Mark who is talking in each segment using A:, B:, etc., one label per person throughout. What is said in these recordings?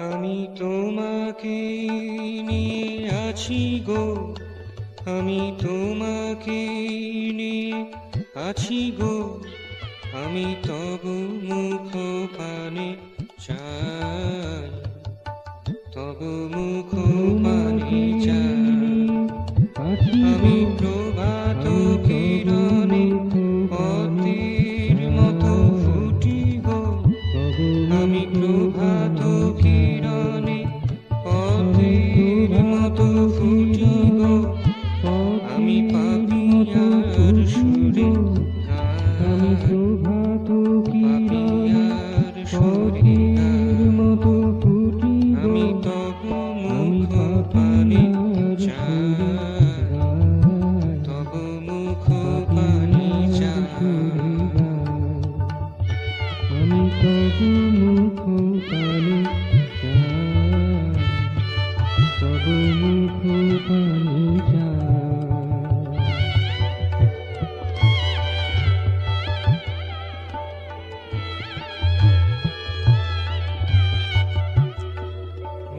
A: আমি তোমাকে নিয়ে আছি গো, আমি তোমাকে নিয়ে আছি গো, আমি তব মুখ পানে চাই, তব মুখ পানে চাই। আমি প্রভাত কিরণে পথের মতো ফুটিব, আমি প্রভাত কিরণে পথের মতো ফুটিব, আমি পাপিয়ার সুরে গাই, পাপিয়ার সুরে গাই। আমি তব মুখ পানে চাই, তব মুখ পানে চাই।
B: আমি তব মুখ পানে চাই, তব মুখ পানে চাই।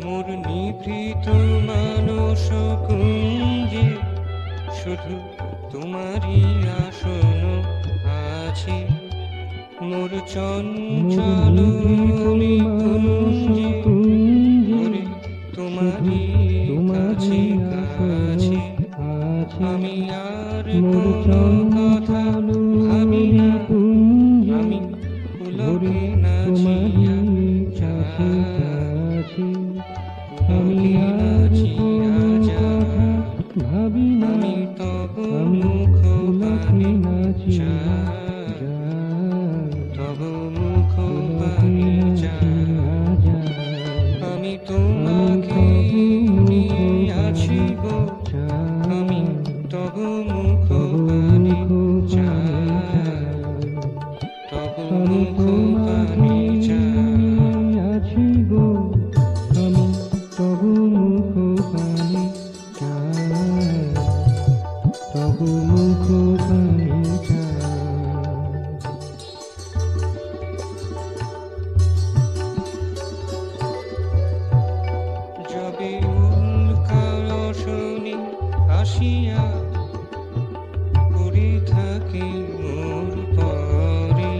A: মোর নিভৃত মানস কুঞ্জে শুধু তোমারই আসন আছে, মোর চঞ্চল নিকুঞ্জে ওরে তোমারই কাছে কাছে। আমি আর কোনো কথা ভাবি না, আমি পুলকে নাচিয়া যাই, পুলকে নাচিয়া যাই।
B: ভাবি না,
A: আমি তব মুখ পানে চাই, তব মুখ পানে চাই। আমি তোমাকে নিয়ে আছি গো, আমি তব মুখ পানে চাই, তব মুখ পানে চাই।
B: আছি গো, আমি তব মুখ পানে চাই, তব মুখ পানে চাই।
A: যবে উল্কার শনি আসিয়া পড়ে থাকে মোর পরে,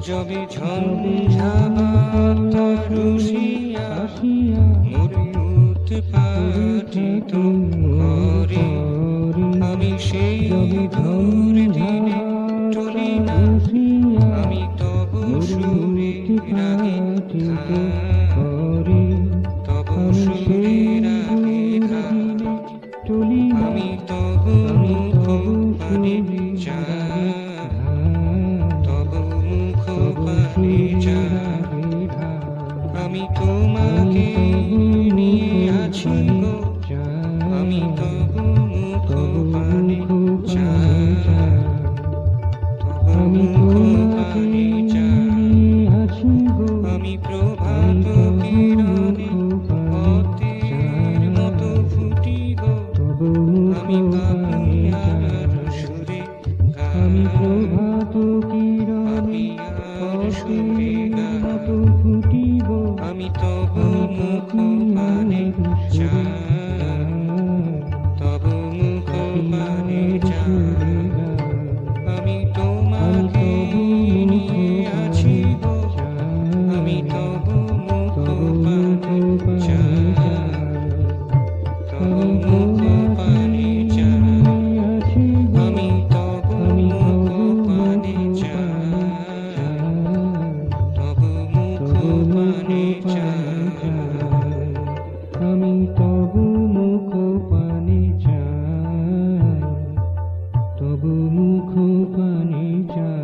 A: যবে ঝঞ্ঝাবাতা রুষিয়া মোরে উৎপাটিত করে, আমি সেই দূর দিনে টলি না, আমি তব সুরে রাগে ধাই, তব সুরে রাগে ধাই। আমি তব মুখ পানে চাই, তব মুখ পানে চাই। আমি তোমাকে নিয়ে আছি গো, আমি তব মুখ পানে চাই, তব মুখ পানে চাই। আমি প্রভাত কিরণে পথের মতো ফুটিব, আমি পাপিয়ার সুরে গাই, পাপিয়ার সুরে গাই। আমি তব মুখ পানে চাই, তব মুখ পানে চাই। আমি তোমাকে নিয়ে আছি গো, আমি তব মুখ পানে চাই, তব মুখ পানে চাই। আমি তব মুখ পানে চাই, তব মুখ পানে চাই।
B: আমি তব মুখ পানে চাই, তব মুখ পানে চাই।